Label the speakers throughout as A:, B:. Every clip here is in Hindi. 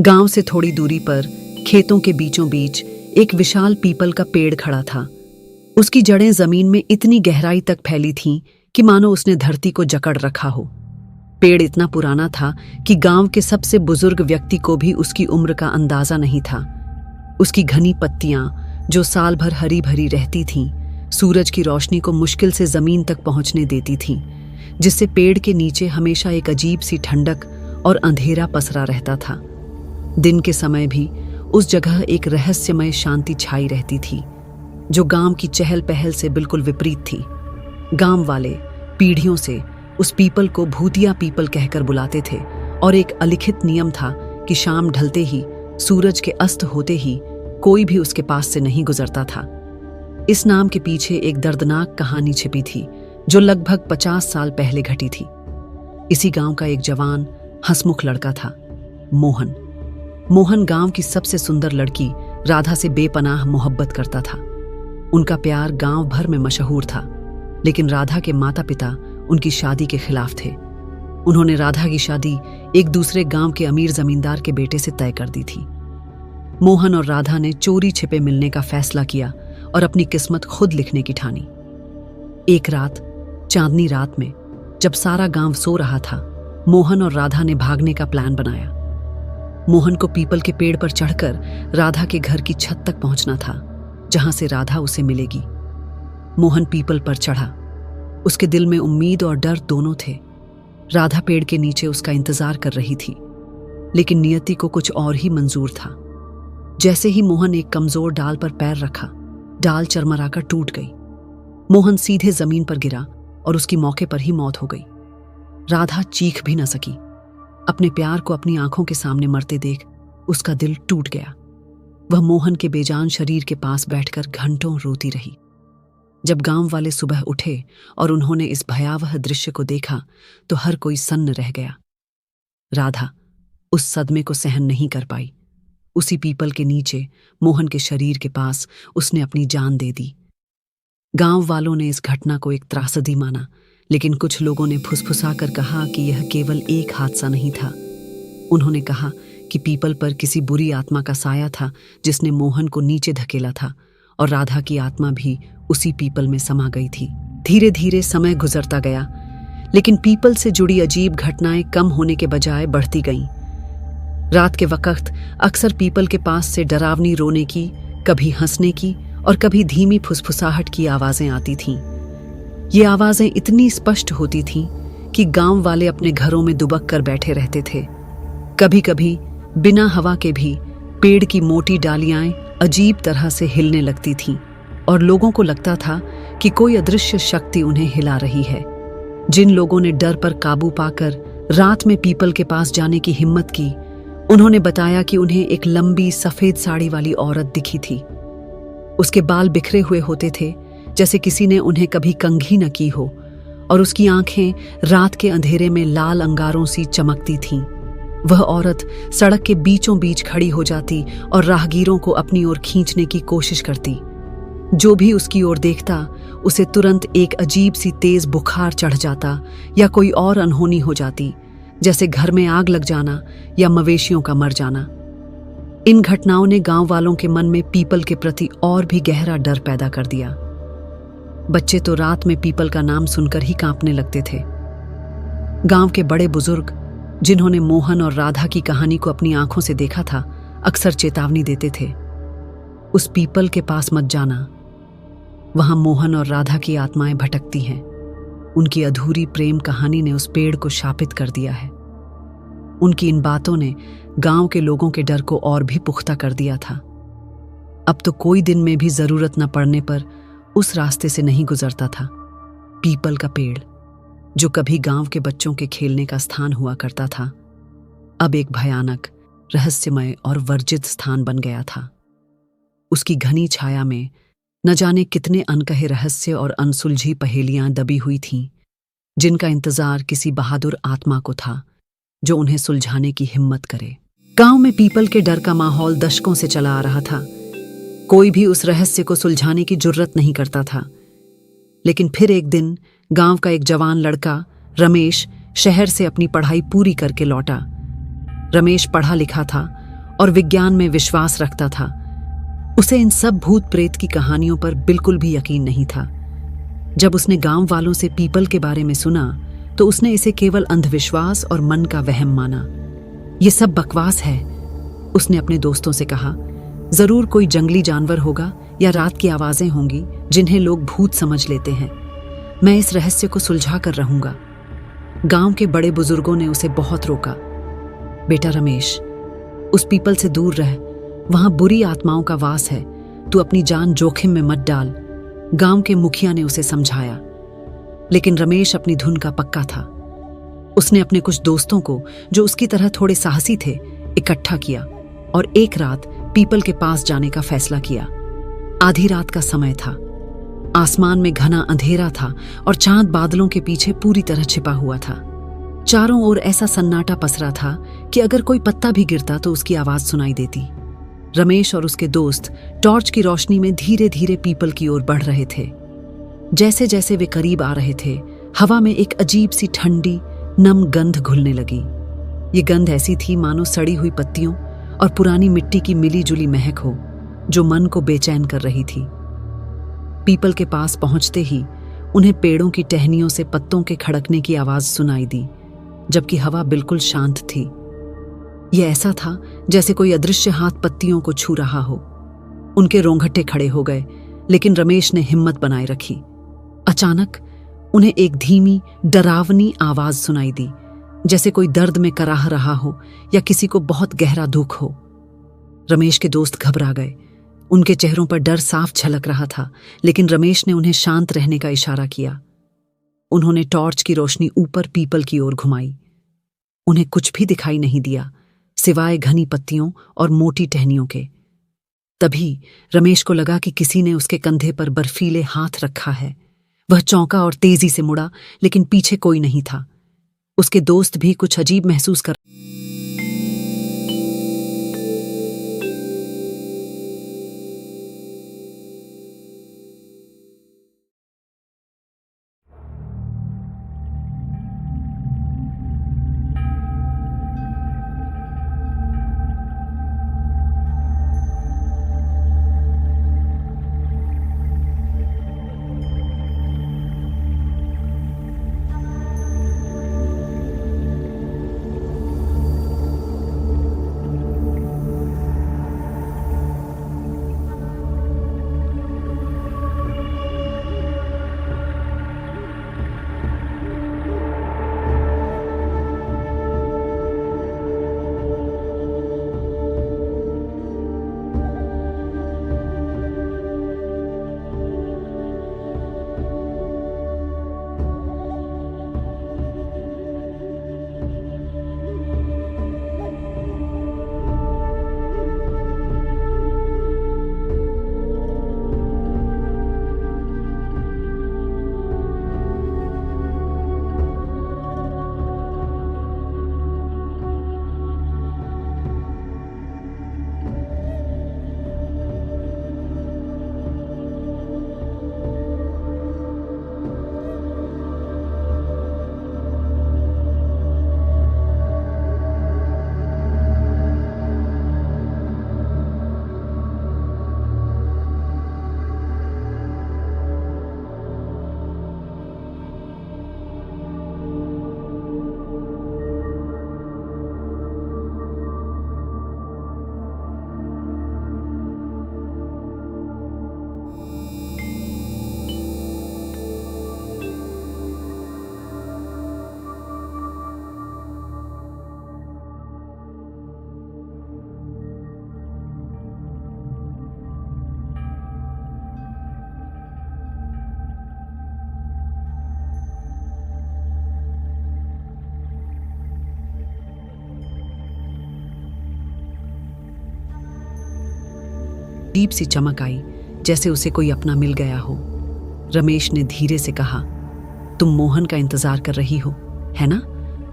A: गांव से थोड़ी दूरी पर खेतों के बीचों बीच एक विशाल पीपल का पेड़ खड़ा था। उसकी जड़ें जमीन में इतनी गहराई तक फैली थीं कि मानो उसने धरती को जकड़ रखा हो। पेड़ इतना पुराना था कि गांव के सबसे बुजुर्ग व्यक्ति को भी उसकी उम्र का अंदाजा नहीं था। उसकी घनी पत्तियां, जो साल भर हरी भरी रहती थीं, सूरज की रोशनी को मुश्किल से जमीन तक पहुंचने देती थीं, जिससे पेड़ के नीचे हमेशा एक अजीब सी ठंडक और अंधेरा पसरा रहता था। दिन के समय भी उस जगह एक रहस्यमय शांति छाई रहती थी, जो गांव की चहल पहल से बिल्कुल विपरीत थी। गांव वाले पीढ़ियों से उस पीपल को भूतिया पीपल कहकर बुलाते थे और एक अलिखित नियम था कि शाम ढलते ही, सूरज के अस्त होते ही कोई भी उसके पास से नहीं गुजरता था। इस नाम के पीछे एक दर्दनाक कहानी छिपी थी, जो लगभग 50 साल पहले घटी थी। इसी गांव का एक जवान हंसमुख लड़का था, मोहन। मोहन गांव की सबसे सुंदर लड़की राधा से बेपनाह मोहब्बत करता था। उनका प्यार गांव भर में मशहूर था, लेकिन राधा के माता पिता उनकी शादी के खिलाफ थे। उन्होंने राधा की शादी एक दूसरे गांव के अमीर जमींदार के बेटे से तय कर दी थी। मोहन और राधा ने चोरी छिपे मिलने का फैसला किया और अपनी किस्मत खुद लिखने की ठानी। एक रात, चांदनी रात में, जब सारा गांव सो रहा था, मोहन और राधा ने भागने का प्लान बनाया। मोहन को पीपल के पेड़ पर चढ़कर राधा के घर की छत तक पहुंचना था, जहां से राधा उसे मिलेगी। मोहन पीपल पर चढ़ा। उसके दिल में उम्मीद और डर दोनों थे। राधा पेड़ के नीचे उसका इंतजार कर रही थी, लेकिन नियति को कुछ और ही मंजूर था। जैसे ही मोहन एक कमजोर डाल पर पैर रखा, डाल चरमराकर टूट गई। मोहन सीधे जमीन पर गिरा और उसकी मौके पर ही मौत हो गई। राधा चीख भी न सकी। अपने प्यार को अपनी आंखों के सामने मरते देख उसका दिल टूट गया। वह मोहन के बेजान शरीर के पास बैठकर घंटों रोती रही। जब गांव वाले सुबह उठे और उन्होंने इस भयावह दृश्य को देखा, तो हर कोई सन्न रह गया। राधा उस सदमे को सहन नहीं कर पाई। उसी पीपल के नीचे, मोहन के शरीर के पास, उसने अपनी जान दे दी। गांव वालों ने इस घटना को एक त्रासदी माना, लेकिन कुछ लोगों ने फुसफुसाकर कहा कि यह केवल एक हादसा नहीं था। उन्होंने कहा कि पीपल पर किसी बुरी आत्मा का साया था, जिसने मोहन को नीचे धकेला था, और राधा की आत्मा भी उसी पीपल में समा गई थी। धीरे धीरे समय गुजरता गया, लेकिन पीपल से जुड़ी अजीब घटनाएं कम होने के बजाय बढ़ती गईं। रात के वक्त अक्सर पीपल के पास से डरावनी रोने की, कभी हंसने की और कभी धीमी फुसफुसाहट की आवाजें आती थीं। ये आवाजें इतनी स्पष्ट होती थीं कि गांव वाले अपने घरों में दुबक कर बैठे रहते थे। कभी कभी बिना हवा के भी पेड़ की मोटी डालियां अजीब तरह से हिलने लगती थीं और लोगों को लगता था कि कोई अदृश्य शक्ति उन्हें हिला रही है। जिन लोगों ने डर पर काबू पाकर रात में पीपल के पास जाने की हिम्मत की, उन्होंने बताया कि उन्हें एक लंबी सफेद साड़ी वाली औरत दिखी थी। उसके बाल बिखरे हुए होते थे, जैसे किसी ने उन्हें कभी कंघी न की हो, और उसकी आंखें रात के अंधेरे में लाल अंगारों सी चमकती थीं। वह औरत सड़क के बीचों बीच खड़ी हो जाती और राहगीरों को अपनी ओर खींचने की कोशिश करती। जो भी उसकी ओर देखता, उसे तुरंत एक अजीब सी तेज बुखार चढ़ जाता या कोई और अनहोनी हो जाती, जैसे घर में आग लग जाना या मवेशियों का मर जाना। इन घटनाओं ने गांव वालों के मन में पीपल के प्रति और भी गहरा डर पैदा कर दिया। बच्चे तो रात में पीपल का नाम सुनकर ही कांपने लगते थे। गांव के बड़े बुजुर्ग, जिन्होंने मोहन और राधा की कहानी को अपनी आंखों से देखा था, अक्सर चेतावनी देते थे, उस पीपल के पास मत जाना। वहां मोहन और राधा की आत्माएं भटकती हैं। उनकी अधूरी प्रेम कहानी ने उस पेड़ को शापित कर दिया है। उनकी इन बातों ने गांव के लोगों के डर को और भी पुख्ता कर दिया था। अब तो कोई दिन में भी जरूरत न पड़ने पर उस रास्ते से नहीं गुजरता था। पीपल का पेड़, जो कभी गांव के बच्चों के खेलने का स्थान हुआ करता था, अब एक भयानक, रहस्यमय और वर्जित स्थान बन गया था। उसकी घनी छाया में न जाने कितने अनकहे रहस्य और अनसुलझी पहेलियां दबी हुई थीं, जिनका इंतजार किसी बहादुर आत्मा को था, जो उन्हें सुलझाने की हिम्मत करे। गांव में पीपल के डर का माहौल दशकों से चला आ रहा था। कोई भी उस रहस्य को सुलझाने की जुर्रत नहीं करता था। लेकिन फिर एक दिन गांव का एक जवान लड़का रमेश शहर से अपनी पढ़ाई पूरी करके लौटा। रमेश पढ़ा लिखा था और विज्ञान में विश्वास रखता था। उसे इन सब भूत प्रेत की कहानियों पर बिल्कुल भी यकीन नहीं था। जब उसने गांव वालों से पीपल के बारे में सुना तो उसने इसे केवल अंधविश्वास और मन का वहम माना। ये सब बकवास है, उसने अपने दोस्तों से कहा। जरूर कोई जंगली जानवर होगा या रात की आवाजें होंगी जिन्हें लोग भूत समझ लेते हैं। मैं इस रहस्य को सुलझा कर रहूंगा। गांव के बड़े बुजुर्गों ने उसे बहुत रोका। बेटा रमेश, उस पीपल से दूर रह, वहां बुरी आत्माओं का वास है, तू अपनी जान जोखिम में मत डाल, गांव के मुखिया ने उसे समझाया। लेकिन रमेश अपनी धुन का पक्का था। उसने अपने कुछ दोस्तों को, जो उसकी तरह थोड़े साहसी थे, इकट्ठा किया और एक रात पीपल के पास जाने का फैसला किया। आधी रात का समय था। आसमान में घना अंधेरा था और चांद बादलों के पीछे पूरी तरह छिपा हुआ था। चारों ओर ऐसा सन्नाटा पसरा था कि अगर कोई पत्ता भी गिरता तो उसकी आवाज सुनाई देती। रमेश और उसके दोस्त टॉर्च की रोशनी में धीरे धीरे पीपल की ओर बढ़ रहे थे। जैसे जैसे वे करीब आ रहे थे, हवा में एक अजीब सी ठंडी नम गंध घुलने लगी। ये गंध ऐसी थी मानो सड़ी हुई पत्तियों और पुरानी मिट्टी की मिली जुली महक हो, जो मन को बेचैन कर रही थी। पीपल के पास पहुंचते ही उन्हें पेड़ों की टहनियों से पत्तों के खड़कने की आवाज सुनाई दी, जबकि हवा बिल्कुल शांत थी। यह ऐसा था जैसे कोई अदृश्य हाथ पत्तियों को छू रहा हो। उनके रोंगटे खड़े हो गए, लेकिन रमेश ने हिम्मत बनाए रखी। अचानक उन्हें एक धीमी डरावनी आवाज सुनाई दी, जैसे कोई दर्द में कराह रहा हो या किसी को बहुत गहरा दुख हो। रमेश के दोस्त घबरा गए। उनके चेहरों पर डर साफ झलक रहा था, लेकिन रमेश ने उन्हें शांत रहने का इशारा किया। उन्होंने टॉर्च की रोशनी ऊपर पीपल की ओर घुमाई। उन्हें कुछ भी दिखाई नहीं दिया, सिवाय घनी पत्तियों और मोटी टहनियों के। तभी रमेश को लगा कि किसी ने उसके कंधे पर बर्फीले हाथ रखा है। वह चौंका और तेजी से मुड़ा, लेकिन पीछे कोई नहीं था। उसके दोस्त भी कुछ अजीब महसूस कर अजीब सी चमक आई, जैसे उसे कोई अपना मिल गया हो। रमेश ने धीरे से कहा, तुम मोहन का इंतजार कर रही हो, है ना?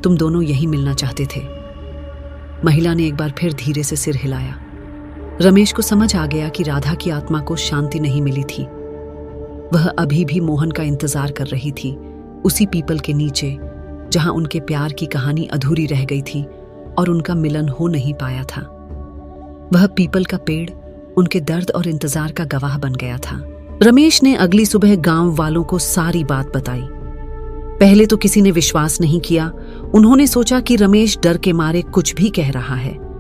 A: तुम दोनों यही मिलना चाहते थे। महिला ने एक बार फिर धीरे से सिर हिलाया। रमेश को समझ आ गया कि राधा की आत्मा को शांति नहीं मिली थी। वह अभी भी मोहन का इंतजार कर रही थी, उसी पीपल के नीचे जहां उनके प्यार की कहानी अधूरी रह गई थी और उनका मिलन हो नहीं पाया था। वह पीपल का पेड़ उनके दर्द और इंतजार का गवाह बन गया था। रमेश ने अगली सुबह गांव वालों को सारी बात बताई। पहले तो किसी ने विश्वास नहीं किया। उन्होंने सोचा कि रमेश डर के मारे कुछ भी कह रहा है।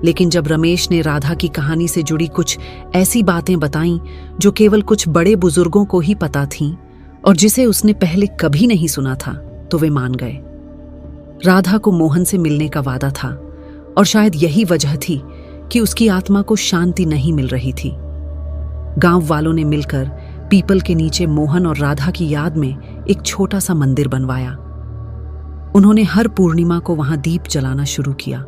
A: लेकिन जब रमेश ने राधा की कहानी से जुड़ी कुछ ऐसी बातें बताईं जो केवल कुछ बड़े बुजुर्गों को ही पता थीं और जिसे उसने पहले कभी नहीं सुना था, तो वे मान गए। राधा को मोहन से मिलने का वादा था और शायद यही वजह थी कि उसकी आत्मा को शांति नहीं मिल रही थी। गांव वालों ने मिलकर पीपल के नीचे मोहन और राधा की याद में एक छोटा सा मंदिर बनवाया। उन्होंने हर पूर्णिमा को वहां दीप जलाना शुरू किया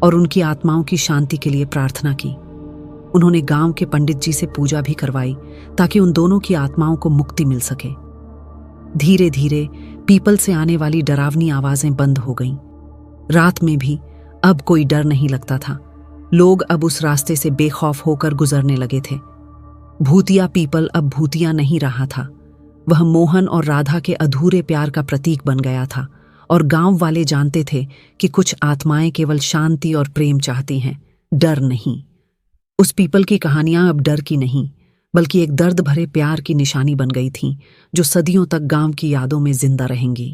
A: और उनकी आत्माओं की शांति के लिए प्रार्थना की। उन्होंने गांव के पंडित जी से पूजा भी करवाई ताकि उन दोनों की आत्माओं को मुक्ति मिल सके। धीरे धीरे पीपल से आने वाली डरावनी आवाजें बंद हो गईं। रात में भी अब कोई डर नहीं लगता था। लोग अब उस रास्ते से बेखौफ होकर गुजरने लगे थे। भूतिया पीपल अब भूतिया नहीं रहा था। वह मोहन और राधा के अधूरे प्यार का प्रतीक बन गया था और गांव वाले जानते थे कि कुछ आत्माएं केवल शांति और प्रेम चाहती हैं, डर नहीं। उस पीपल की कहानियां अब डर की नहीं, बल्कि एक दर्द भरे प्यार की निशानी बन गई थीं, जो सदियों तक गांव की यादों में जिंदा रहेंगी।